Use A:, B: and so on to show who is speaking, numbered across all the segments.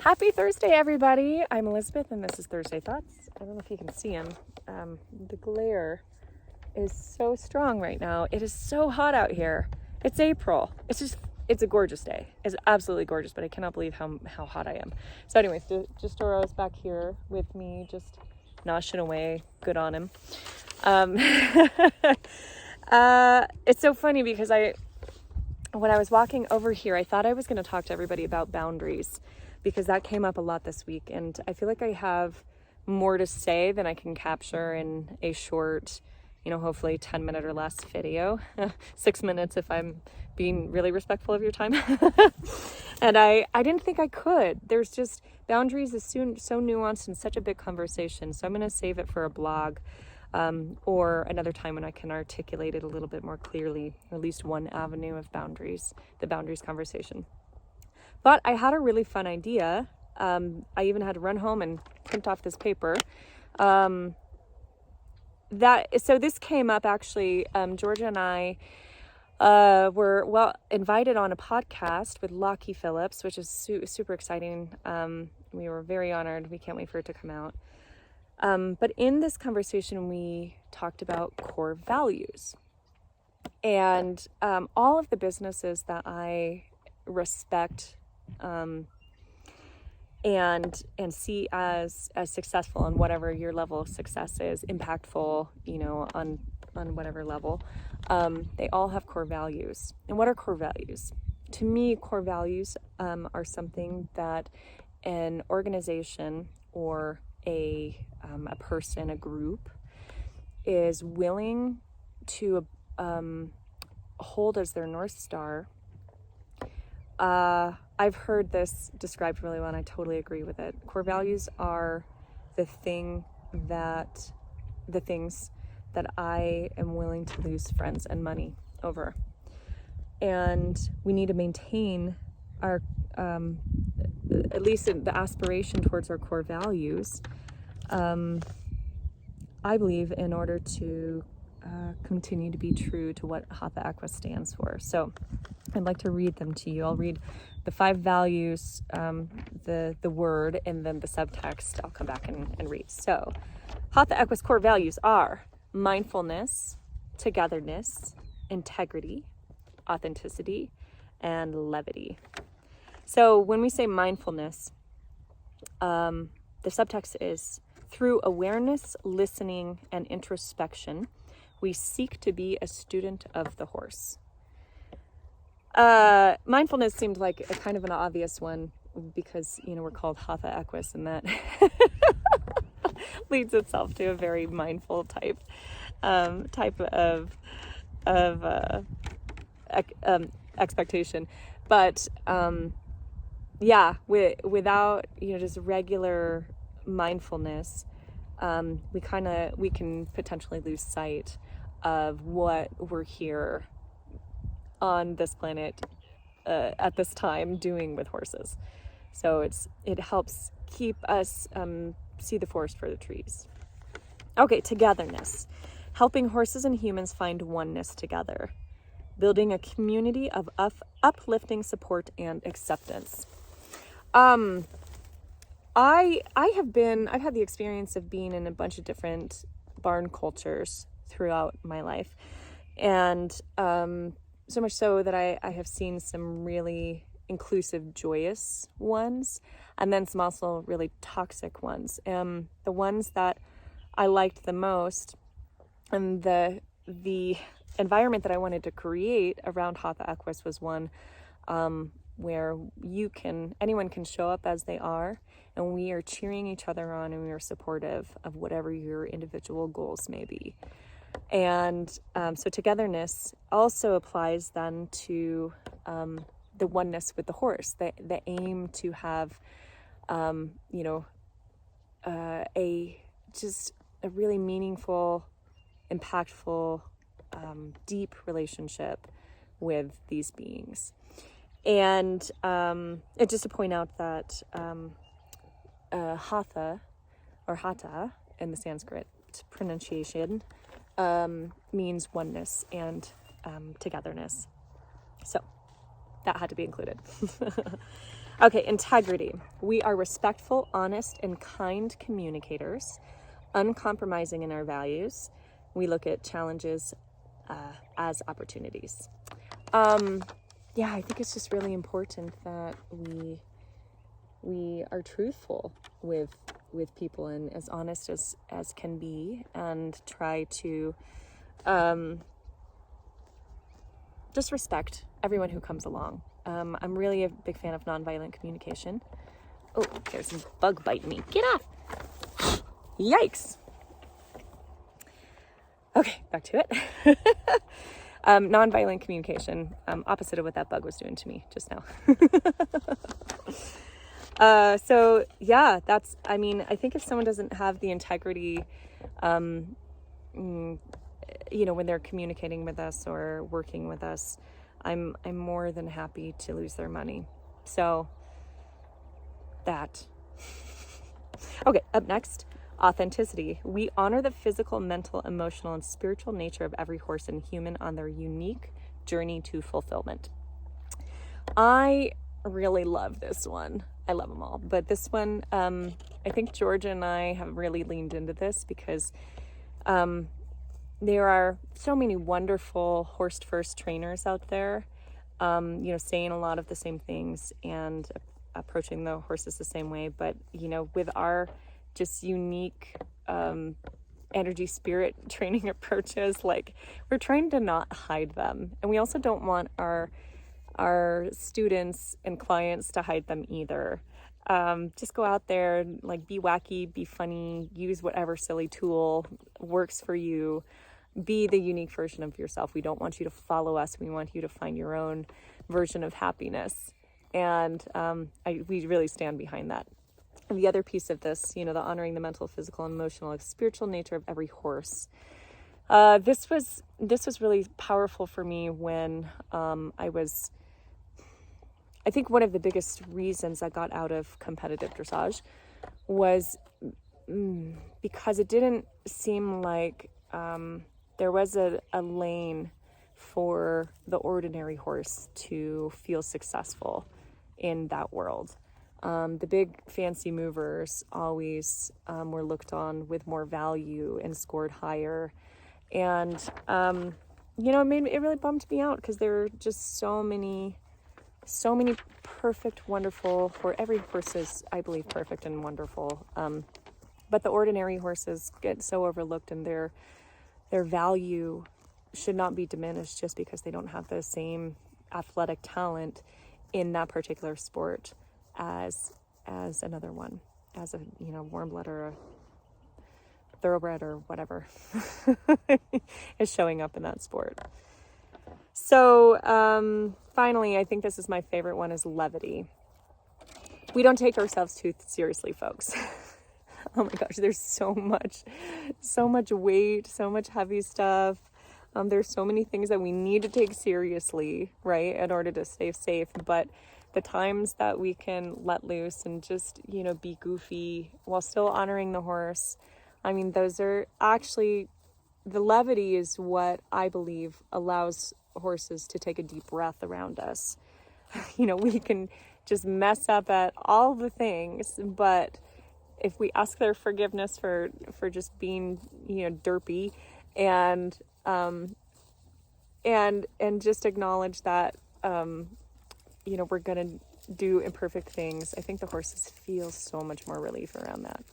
A: Happy Thursday, everybody. I'm Elizabeth, and this is Thursday Thoughts. I don't know if you can see them. The glare is so strong right now. It is so hot out here. It's April. It's a gorgeous day. It's absolutely gorgeous, but I cannot believe how hot I am. So anyways, just Doro's back here with me, just noshing away. Good on him. It's so funny because when I was walking over here, I thought I was going to talk to everybody about boundaries, because that came up a lot this week, and I feel like I have more to say than I can capture in a short, hopefully 10-minute or less video. 6 minutes if I'm being really respectful of your time. And I didn't think I could. There's just, boundaries is so nuanced and such a big conversation, so I'm going to save it for a blog or another time when I can articulate it a little bit more clearly, at least one avenue of boundaries, the boundaries conversation. But I had a really fun idea. I even had to run home and print off this paper. So this came up actually. Georgia and I were invited on a podcast with Lockie Phillips, which is super exciting. We were very honored. We can't wait for it to come out. But in this conversation, we talked about core values, and all of the businesses that I respect and see as successful on whatever your level of success is, impactful, on whatever level, they all have core values. And what are core values? To me, core values are something that an organization or a person, a group, is willing to hold as their North Star. I've heard this described really well, and I totally agree with it. Core values are the things that I am willing to lose friends and money over. And we need to maintain our, at least the aspiration towards our core values, I believe, in order to continue to be true to what Hatha Equus stands for. So I'd like to read them to you. I'll read the 5 values, the word, and then the subtext I'll come back and read. So Hatha Equus core values are mindfulness, togetherness, integrity, authenticity, and levity. So when we say mindfulness, the subtext is, through awareness, listening, and introspection, we seek to be a student of the horse. Mindfulness seemed like a kind of an obvious one because, we're called Hatha Equus, and that leads itself to a very mindful type of expectation. But without just regular mindfulness, we can potentially lose sight of what we're here on this planet at this time doing with horses. So it helps keep us see the forest for the trees. Okay, togetherness. Helping horses and humans find oneness together. Building a community of uplifting support and acceptance. I've had the experience of being in a bunch of different barn cultures throughout my life. And so much so that I have seen some really inclusive, joyous ones, and then some also really toxic ones. The ones that I liked the most, and the environment that I wanted to create around Hatha Equus was one where anyone can show up as they are, and we are cheering each other on, and we are supportive of whatever your individual goals may be. And so togetherness also applies then to the oneness with the horse, the aim to have a really meaningful, impactful, deep relationship with these beings. And just to point out that Hatha, or Hatha in the Sanskrit pronunciation, means oneness and togetherness. So that had to be included. Okay, integrity. We are respectful, honest, and kind communicators, uncompromising in our values. We look at challenges as opportunities. Yeah, I think it's just really important that we are truthful with people and as honest as can be, and try to just respect everyone who comes along. I'm really a big fan of nonviolent communication. Oh, there's a bug biting me. Get off! Yikes! Okay, back to it. Nonviolent communication, opposite of what that bug was doing to me just now. So yeah, I think if someone doesn't have the integrity, when they're communicating with us or working with us, I'm more than happy to lose their money. So that. Okay, up next, authenticity. We honor the physical, mental, emotional, and spiritual nature of every horse and human on their unique journey to fulfillment. I really love this one. I love them all, but this one, I think Georgia and I have really leaned into this because there are so many wonderful horse first trainers out there, saying a lot of the same things and approaching the horses the same way, but with our just unique energy spirit training approaches, like, we're trying to not hide them, and we also don't want our students and clients to hide them either. Just go out there, like, be wacky, be funny, use whatever silly tool works for you, be the unique version of yourself. We don't want you to follow us. We want you to find your own version of happiness, and we really stand behind that. And the other piece of this, the honoring the mental, physical, emotional, and spiritual nature of every horse. This was really powerful for me when I think one of the biggest reasons I got out of competitive dressage was because it didn't seem like there was a lane for the ordinary horse to feel successful in that world. The big fancy movers always were looked on with more value and scored higher. And, it really bummed me out because there were just so many perfect, wonderful, for every horse is, I believe, perfect and wonderful. But the ordinary horses get so overlooked, and their value should not be diminished just because they don't have the same athletic talent in that particular sport as another one, as a warm blood or a thoroughbred or whatever is showing up in that sport. So finally, I think this is my favorite one, is levity. We don't take ourselves too seriously, folks. Oh my gosh, there's so much weight, so much heavy stuff. There's so many things that we need to take seriously, right, in order to stay safe. But the times that we can let loose and just, be goofy while still honoring the horse, those are actually, the levity is what I believe allows horses to take a deep breath around us. We can just mess up at all the things, but if we ask their forgiveness for just being, derpy, and just acknowledge that, we're going to do imperfect things, I think the horses feel so much more relief around that.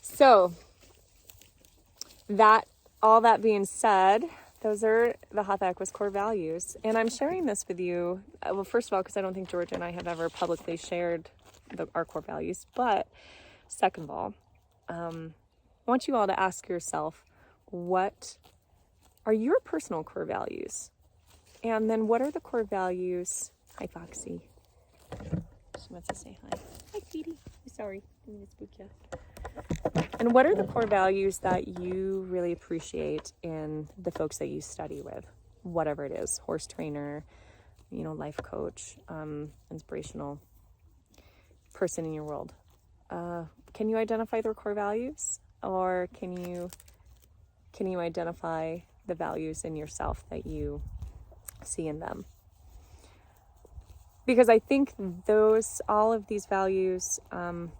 A: So all that being said, those are the Hatha Equus core values. And I'm sharing this with you, well, first of all, because I don't think Georgia and I have ever publicly shared our core values. But second of all, I want you all to ask yourself, what are your personal core values? And then what are the core values? Hi, Foxy. She wants to say hi. Hi, Katie. Sorry, I'm going to spook you. And what are the core values that you really appreciate in the folks that you study with? Whatever it is, horse trainer, life coach, inspirational person in your world. Can you identify their core values? Or can you identify the values in yourself that you see in them? because I think all of these values,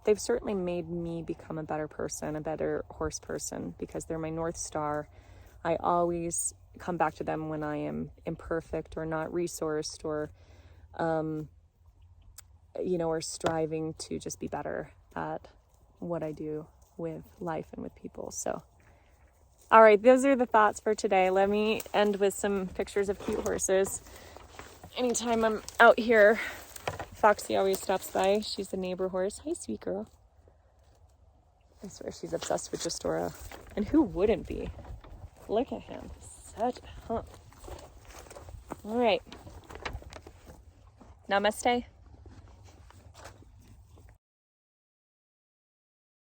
A: they've certainly made me become a better person, a better horse person, because they're my North Star. I always come back to them when I am imperfect or not resourced, or, or striving to just be better at what I do with life and with people. So, all right, those are the thoughts for today. Let me end with some pictures of cute horses. Anytime I'm out here, Foxy always stops by. She's a neighbor horse. Hi, sweet girl. I swear she's obsessed with Justora. And who wouldn't be? Look at him. Such a hump. All right. Namaste.